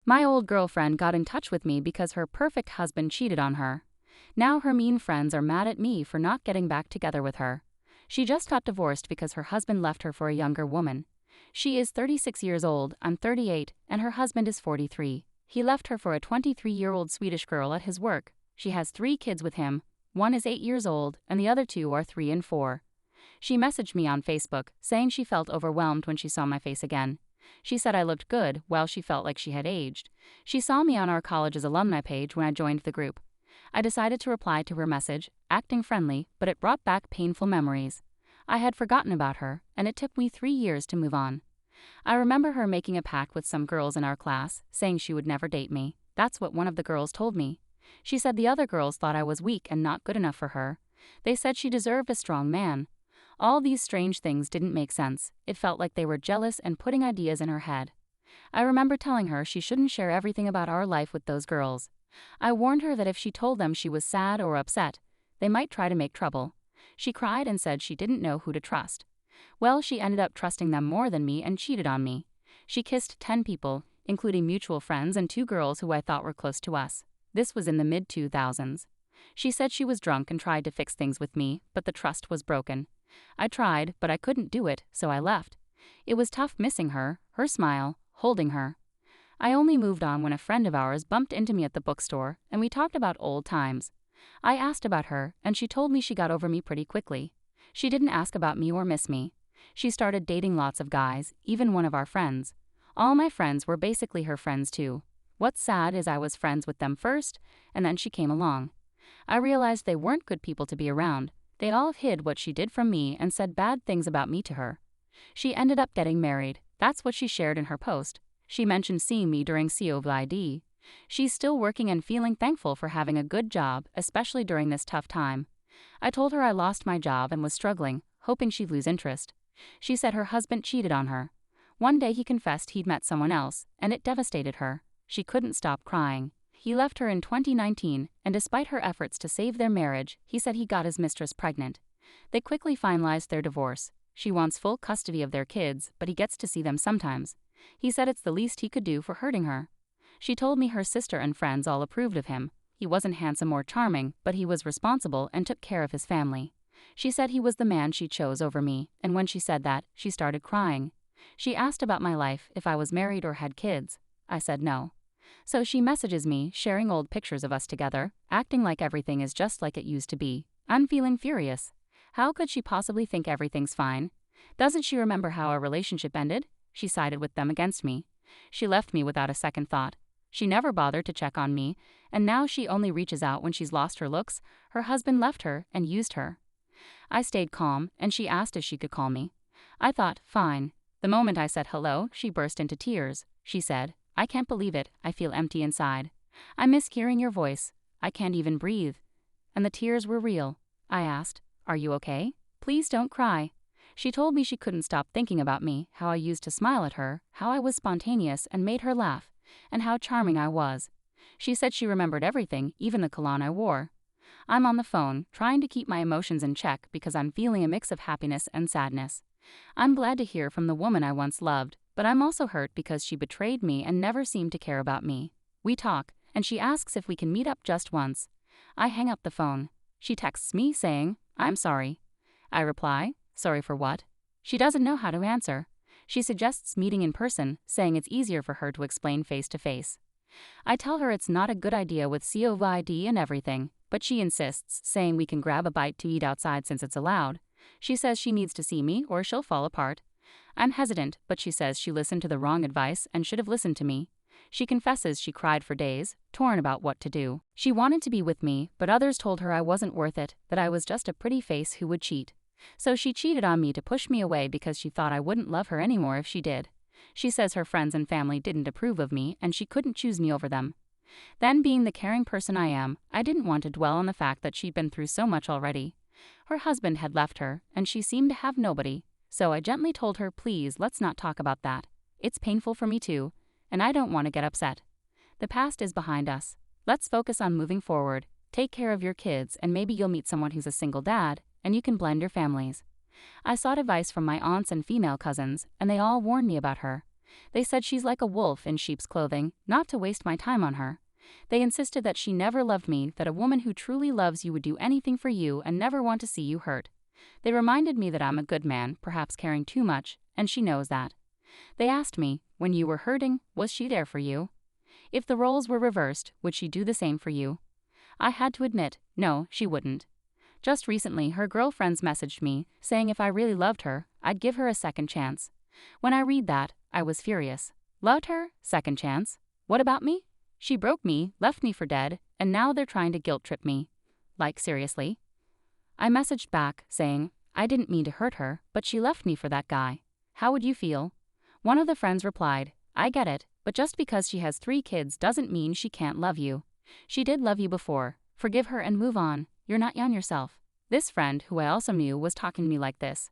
My old girlfriend got in touch with me because her perfect husband cheated on her. Now her mean friends are mad at me for not getting back together with her. She just got divorced because her husband left her for a younger woman. She is 36 years old, I'm 38, and her husband is 43. He left her for a 23-year-old Swedish girl at his work. She has 3 kids with him. One is 8 years old, and the other 2 are 3 and 4. She messaged me on Facebook, saying she felt overwhelmed when she saw my face again. She said I looked good, while she felt like she had aged. She saw me on our college's alumni page when I joined the group. I decided to reply to her message, acting friendly, but it brought back painful memories. I had forgotten about her, and it took me 3 years to move on. I remember her making a pact with some girls in our class, saying she would never date me. That's what one of the girls told me. She said the other girls thought I was weak and not good enough for her. They said she deserved a strong man. All these strange things didn't make sense. It felt like they were jealous and putting ideas in her head. I remember telling her she shouldn't share everything about our life with those girls. I warned her that if she told them she was sad or upset, they might try to make trouble. She cried and said she didn't know who to trust. Well, she ended up trusting them more than me and cheated on me. She kissed 10 people, including mutual friends and 2 girls who I thought were close to us. This was in the mid-2000s. She said she was drunk and tried to fix things with me, but the trust was broken. I tried, but I couldn't do it, so I left. It was tough missing her, her smile, holding her. I only moved on when a friend of ours bumped into me at the bookstore, and we talked about old times. I asked about her, and she told me she got over me pretty quickly. She didn't ask about me or miss me. She started dating lots of guys, even one of our friends. All my friends were basically her friends too. What's sad is I was friends with them first, and then she came along. I realized they weren't good people to be around. They all hid what she did from me and said bad things about me to her. She ended up getting married. That's what she shared in her post. She mentioned seeing me during COVID. She's still working and feeling thankful for having a good job, especially during this tough time. I told her I lost my job and was struggling, hoping she'd lose interest. She said her husband cheated on her. One day he confessed he'd met someone else, and it devastated her. She couldn't stop crying. He left her in 2019, and despite her efforts to save their marriage, he said he got his mistress pregnant. They quickly finalized their divorce. She wants full custody of their kids, but he gets to see them sometimes. He said it's the least he could do for hurting her. She told me her sister and friends all approved of him. He wasn't handsome or charming, but he was responsible and took care of his family. She said he was the man she chose over me, and when she said that, she started crying. She asked about my life, if I was married or had kids. I said no. So she messages me, sharing old pictures of us together, acting like everything is just like it used to be. I'm feeling furious. How could she possibly think everything's fine? Doesn't she remember how our relationship ended? She sided with them against me. She left me without a second thought. She never bothered to check on me, and now she only reaches out when she's lost her looks. Her husband left her and used her. I stayed calm, and she asked if she could call me. I thought, fine. The moment I said hello, she burst into tears. She said, I can't believe it, I feel empty inside. I miss hearing your voice. I can't even breathe. And the tears were real. I asked, are you okay? Please don't cry. She told me she couldn't stop thinking about me, how I used to smile at her, how I was spontaneous and made her laugh, and how charming I was. She said she remembered everything, even the cologne I wore. I'm on the phone, trying to keep my emotions in check because I'm feeling a mix of happiness and sadness. I'm glad to hear from the woman I once loved, but I'm also hurt because she betrayed me and never seemed to care about me. We talk, and she asks if we can meet up just once. I hang up the phone. She texts me saying, I'm sorry. I reply, sorry for what? She doesn't know how to answer. She suggests meeting in person, saying it's easier for her to explain face to face. I tell her it's not a good idea with COVID and everything, but she insists, saying we can grab a bite to eat outside since it's allowed. She says she needs to see me or she'll fall apart. I'm hesitant, but she says she listened to the wrong advice and should have listened to me. She confesses she cried for days, torn about what to do. She wanted to be with me, but others told her I wasn't worth it, that I was just a pretty face who would cheat. So she cheated on me to push me away because she thought I wouldn't love her anymore if she did. She says her friends and family didn't approve of me and she couldn't choose me over them. Then, being the caring person I am, I didn't want to dwell on the fact that she'd been through so much already. Her husband had left her, and she seemed to have nobody, so I gently told her, please, let's not talk about that. It's painful for me too, and I don't want to get upset. The past is behind us. Let's focus on moving forward. Take care of your kids, and maybe you'll meet someone who's a single dad, and you can blend your families. I sought advice from my aunts and female cousins, and they all warned me about her. They said she's like a wolf in sheep's clothing, not to waste my time on her. They insisted that she never loved me, that a woman who truly loves you would do anything for you and never want to see you hurt. They reminded me that I'm a good man, perhaps caring too much, and she knows that. They asked me, when you were hurting, was she there for you? If the roles were reversed, would she do the same for you? I had to admit, no, she wouldn't. Just recently, her girlfriends messaged me, saying if I really loved her, I'd give her a second chance. When I read that, I was furious. Loved her? Second chance? What about me? She broke me, left me for dead, and now they're trying to guilt trip me. Like, seriously? I messaged back, saying, I didn't mean to hurt her, but she left me for that guy. How would you feel? One of the friends replied, I get it, but just because she has 3 kids doesn't mean she can't love you. She did love you before. Forgive her and move on. You're not young yourself. This friend, who I also knew, was talking to me like this.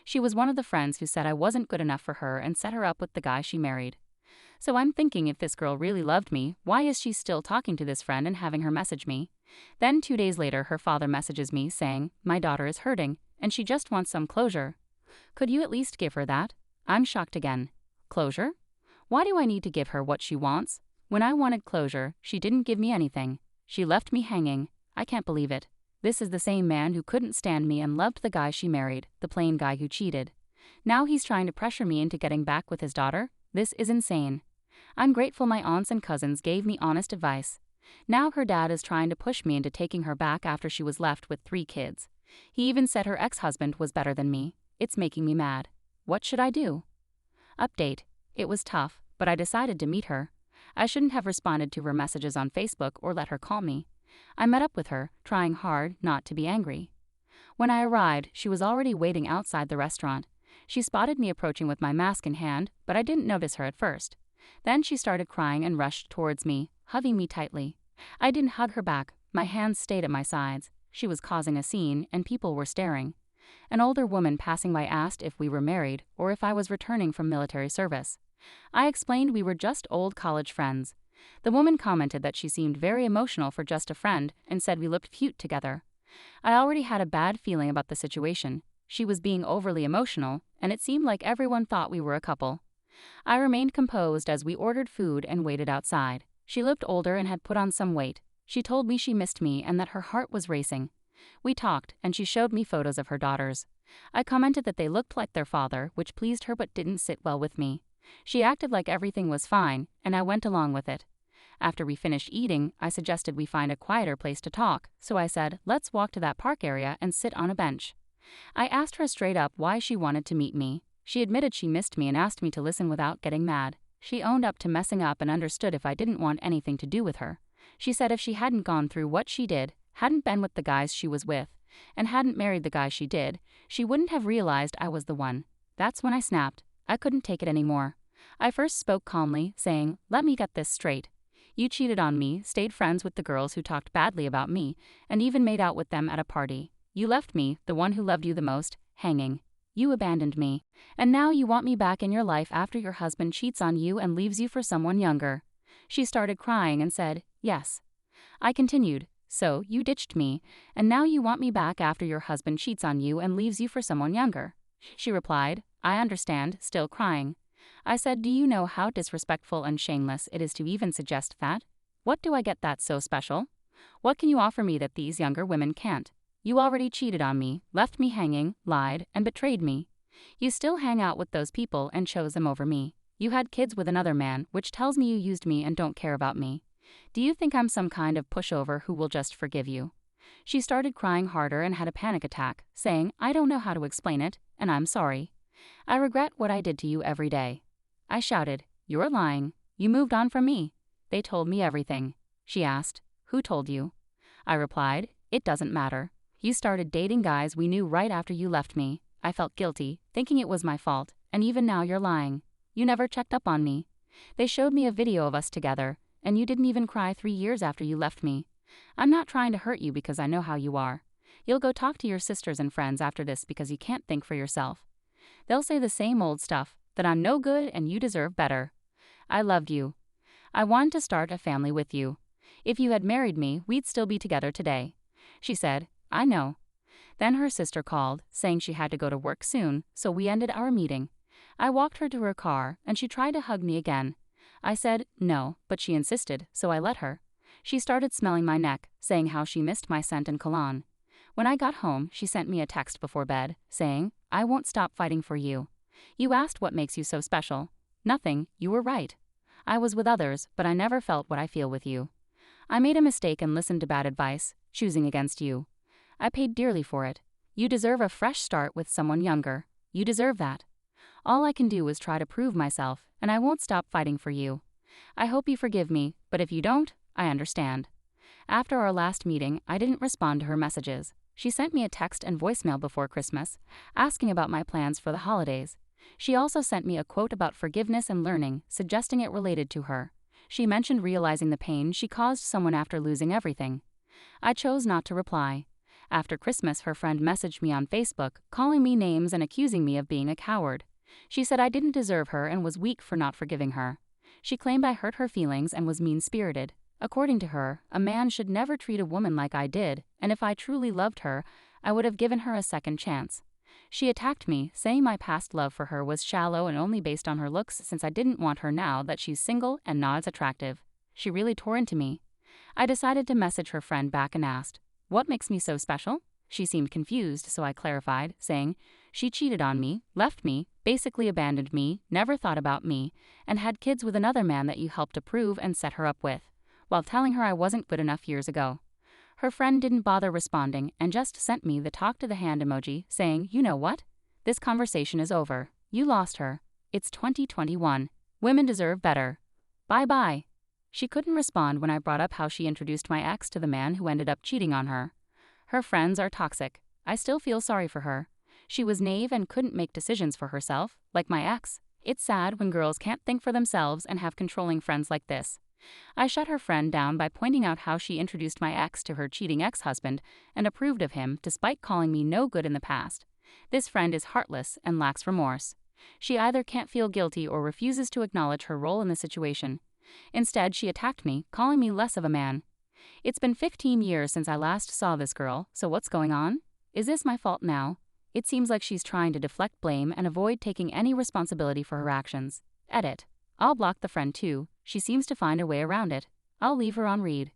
She was one of the friends who said I wasn't good enough for her and set her up with the guy she married. So I'm thinking, if this girl really loved me, why is she still talking to this friend and having her message me? Then 2 days later, her father messages me saying, my daughter is hurting, and she just wants some closure. Could you at least give her that? I'm shocked again. Closure? Why do I need to give her what she wants? When I wanted closure, she didn't give me anything. She left me hanging. I can't believe it. This is the same man who couldn't stand me and loved the guy she married, the plain guy who cheated. Now he's trying to pressure me into getting back with his daughter? This is insane. I'm grateful my aunts and cousins gave me honest advice. Now her dad is trying to push me into taking her back after she was left with 3 kids. He even said her ex-husband was better than me. It's making me mad. What should I do? Update. It was tough, but I decided to meet her. I shouldn't have responded to her messages on Facebook or let her call me. I met up with her, trying hard not to be angry. When I arrived, she was already waiting outside the restaurant. She spotted me approaching with my mask in hand, but I didn't notice her at first. Then she started crying and rushed towards me, hugging me tightly. I didn't hug her back. My hands stayed at my sides. She was causing a scene, and people were staring. An older woman passing by asked if we were married or if I was returning from military service. I explained we were just old college friends. The woman commented that she seemed very emotional for just a friend and said we looked cute together. I already had a bad feeling about the situation. She was being overly emotional, and it seemed like everyone thought we were a couple. I remained composed as we ordered food and waited outside. She looked older and had put on some weight. She told me she missed me and that her heart was racing. We talked, and she showed me photos of her daughters. I commented that they looked like their father, which pleased her but didn't sit well with me. She acted like everything was fine, and I went along with it. After we finished eating, I suggested we find a quieter place to talk, so I said, let's walk to that park area and sit on a bench. I asked her straight up why she wanted to meet me. She admitted she missed me and asked me to listen without getting mad. She owned up to messing up and understood if I didn't want anything to do with her. She said if she hadn't gone through what she did, hadn't been with the guys she was with, and hadn't married the guy she did, she wouldn't have realized I was the one. That's when I snapped. I couldn't take it anymore. I first spoke calmly, saying, let me get this straight. You cheated on me, stayed friends with the girls who talked badly about me, and even made out with them at a party. You left me, the one who loved you the most, hanging. You abandoned me. And now you want me back in your life after your husband cheats on you and leaves you for someone younger. She started crying and said, yes. I continued, so you ditched me, and now you want me back after your husband cheats on you and leaves you for someone younger. She replied, I understand, still crying. I said, do you know how disrespectful and shameless it is to even suggest that? What do I get that's so special? What can you offer me that these younger women can't? You already cheated on me, left me hanging, lied, and betrayed me. You still hang out with those people and chose them over me. You had kids with another man, which tells me you used me and don't care about me. Do you think I'm some kind of pushover who will just forgive you? She started crying harder and had a panic attack, saying, I don't know how to explain it, and I'm sorry. I regret what I did to you every day. I shouted, you're lying. You moved on from me. They told me everything. She asked, who told you? I replied, it doesn't matter. You started dating guys we knew right after you left me. I felt guilty, thinking it was my fault, and even now you're lying. You never checked up on me. They showed me a video of us together, and you didn't even cry 3 years after you left me. I'm not trying to hurt you because I know how you are. You'll go talk to your sisters and friends after this because you can't think for yourself. They'll say the same old stuff, that I'm no good and you deserve better. I loved you. I wanted to start a family with you. If you had married me, we'd still be together today. She said, I know. Then her sister called, saying she had to go to work soon, so we ended our meeting. I walked her to her car, and she tried to hug me again. I said no, but she insisted, so I let her. She started smelling my neck, saying how she missed my scent and cologne. When I got home, she sent me a text before bed, saying, "I won't stop fighting for you. You asked what makes you so special. Nothing, you were right. I was with others, but I never felt what I feel with you. I made a mistake and listened to bad advice, choosing against you. I paid dearly for it. You deserve a fresh start with someone younger. You deserve that. All I can do is try to prove myself, and I won't stop fighting for you. I hope you forgive me, but if you don't, I understand." After our last meeting, I didn't respond to her messages. She sent me a text and voicemail before Christmas, asking about my plans for the holidays. She also sent me a quote about forgiveness and learning, suggesting it related to her. She mentioned realizing the pain she caused someone after losing everything. I chose not to reply. After Christmas, her friend messaged me on Facebook, calling me names and accusing me of being a coward. She said I didn't deserve her and was weak for not forgiving her. She claimed I hurt her feelings and was mean-spirited. According to her, a man should never treat a woman like I did, and if I truly loved her, I would have given her a second chance. She attacked me, saying my past love for her was shallow and only based on her looks since I didn't want her now that she's single and not as attractive. She really tore into me. I decided to message her friend back and asked, "What makes me so special?" She seemed confused, so I clarified, saying, "She cheated on me, left me, basically abandoned me, never thought about me, and had kids with another man that you helped approve and set her up with, while telling her I wasn't good enough years ago." Her friend didn't bother responding and just sent me the talk to the hand emoji, saying, "You know what? This conversation is over. You lost her. It's 2021. Women deserve better. Bye-bye." She couldn't respond when I brought up how she introduced my ex to the man who ended up cheating on her. Her friends are toxic. I still feel sorry for her. She was naive and couldn't make decisions for herself, like my ex. It's sad when girls can't think for themselves and have controlling friends like this. I shut her friend down by pointing out how she introduced my ex to her cheating ex-husband and approved of him despite calling me no good in the past. This friend is heartless and lacks remorse. She either can't feel guilty or refuses to acknowledge her role in the situation. Instead, she attacked me, calling me less of a man. It's been 15 years since I last saw this girl, so what's going on? Is this my fault now? It seems like she's trying to deflect blame and avoid taking any responsibility for her actions. Edit. I'll block the friend too. She seems to find a way around it. I'll leave her on read.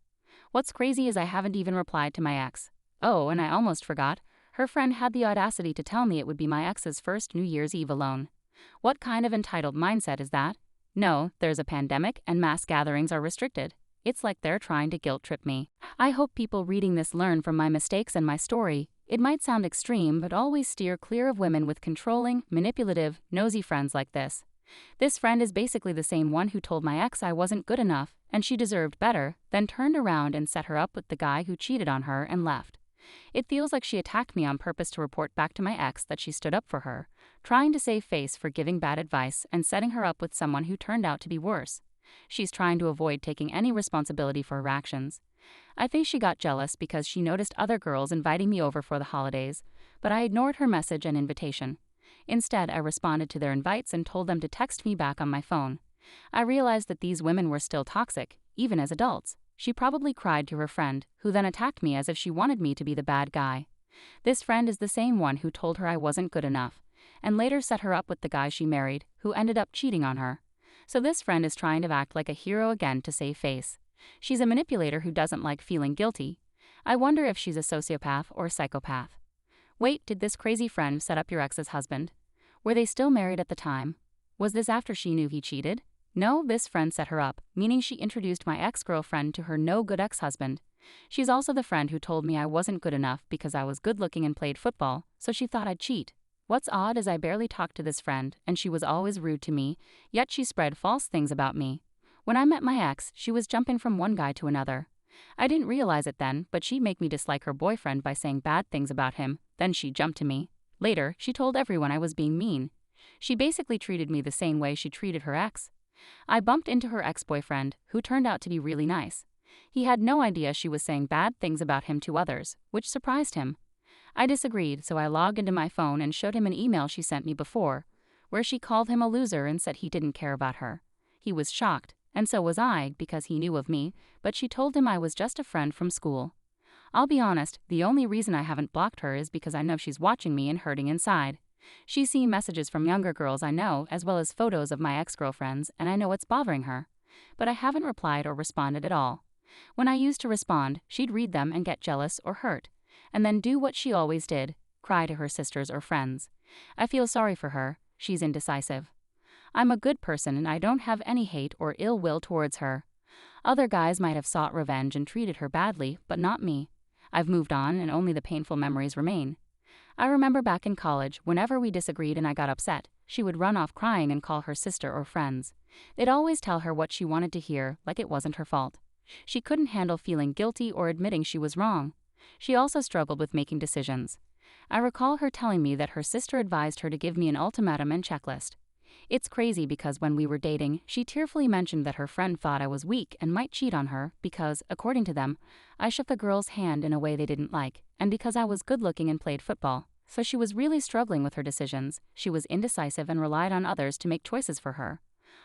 What's crazy is I haven't even replied to my ex. Oh, and I almost forgot. Her friend had the audacity to tell me it would be my ex's first New Year's Eve alone. What kind of entitled mindset is that? No, there's a pandemic and mass gatherings are restricted. It's like they're trying to guilt trip me. I hope people reading this learn from my mistakes and my story. It might sound extreme, but always steer clear of women with controlling, manipulative, nosy friends like this. This friend is basically the same one who told my ex I wasn't good enough and she deserved better, then turned around and set her up with the guy who cheated on her and left. It feels like she attacked me on purpose to report back to my ex that she stood up for her, trying to save face for giving bad advice and setting her up with someone who turned out to be worse. She's trying to avoid taking any responsibility for her actions. I think she got jealous because she noticed other girls inviting me over for the holidays, but I ignored her message and invitation. Instead, I responded to their invites and told them to text me back on my phone. I realized that these women were still toxic, even as adults. She probably cried to her friend, who then attacked me as if she wanted me to be the bad guy. This friend is the same one who told her I wasn't good enough, and later set her up with the guy she married, who ended up cheating on her. So this friend is trying to act like a hero again to save face. She's a manipulator who doesn't like feeling guilty. I wonder if she's a sociopath or psychopath. Wait, did this crazy friend set up your ex's husband? Were they still married at the time? Was this after she knew he cheated? No, this friend set her up, meaning she introduced my ex-girlfriend to her no-good ex-husband. She's also the friend who told me I wasn't good enough because I was good-looking and played football, so she thought I'd cheat. What's odd is I barely talked to this friend, and she was always rude to me, yet she spread false things about me. When I met my ex, she was jumping from one guy to another. I didn't realize it then, but she'd make me dislike her boyfriend by saying bad things about him, then she jumped to me. Later, she told everyone I was being mean. She basically treated me the same way she treated her ex. I bumped into her ex-boyfriend, who turned out to be really nice. He had no idea she was saying bad things about him to others, which surprised him. I disagreed, so I logged into my phone and showed him an email she sent me before, where she called him a loser and said he didn't care about her. He was shocked, and so was I, because he knew of me, but she told him I was just a friend from school. I'll be honest, the only reason I haven't blocked her is because I know she's watching me and hurting inside. She's seen messages from younger girls I know as well as photos of my ex-girlfriends, and I know it's bothering her. But I haven't replied or responded at all. When I used to respond, she'd read them and get jealous or hurt, and then do what she always did, cry to her sisters or friends. I feel sorry for her, she's indecisive. I'm a good person and I don't have any hate or ill will towards her. Other guys might have sought revenge and treated her badly, but not me. I've moved on and only the painful memories remain. I remember back in college, whenever we disagreed and I got upset, she would run off crying and call her sister or friends. They'd always tell her what she wanted to hear, like it wasn't her fault. She couldn't handle feeling guilty or admitting she was wrong. She also struggled with making decisions. I recall her telling me that her sister advised her to give me an ultimatum and checklist. It's crazy because when we were dating, she tearfully mentioned that her friend thought I was weak and might cheat on her because, according to them, I shook a girl's hand in a way they didn't like, and because I was good-looking and played football. So she was really struggling with her decisions. She was indecisive and relied on others to make choices for her.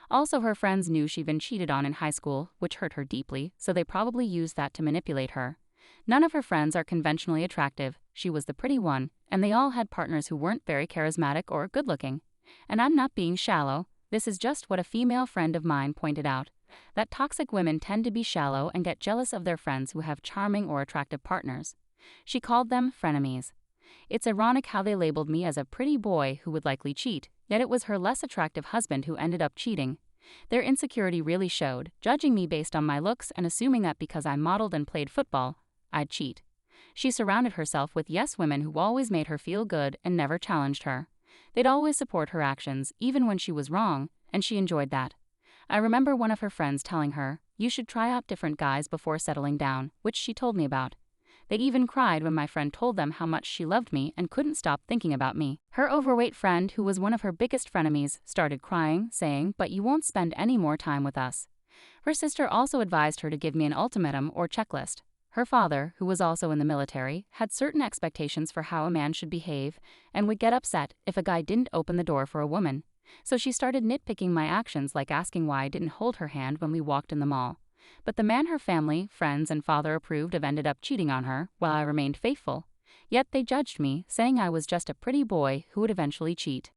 Also, her friends knew she'd been cheated on in high school, which hurt her deeply, so they probably used that to manipulate her. None of her friends are conventionally attractive, she was the pretty one, and they all had partners who weren't very charismatic or good-looking. And I'm not being shallow, this is just what a female friend of mine pointed out, that toxic women tend to be shallow and get jealous of their friends who have charming or attractive partners. She called them frenemies. It's ironic how they labeled me as a pretty boy who would likely cheat, yet it was her less attractive husband who ended up cheating. Their insecurity really showed, judging me based on my looks and assuming that because I modeled and played football, I'd cheat. She surrounded herself with yes women who always made her feel good and never challenged her. They'd always support her actions, even when she was wrong, and she enjoyed that. I remember one of her friends telling her, "You should try out different guys before settling down," which she told me about. They even cried when my friend told them how much she loved me and couldn't stop thinking about me. Her overweight friend, who was one of her biggest frenemies, started crying, saying, "But you won't spend any more time with us." Her sister also advised her to give me an ultimatum or checklist. Her father, who was also in the military, had certain expectations for how a man should behave and would get upset if a guy didn't open the door for a woman. So she started nitpicking my actions, like asking why I didn't hold her hand when we walked in the mall. But the man her family, friends, and father approved of ended up cheating on her, while I remained faithful. Yet they judged me, saying I was just a pretty boy who would eventually cheat.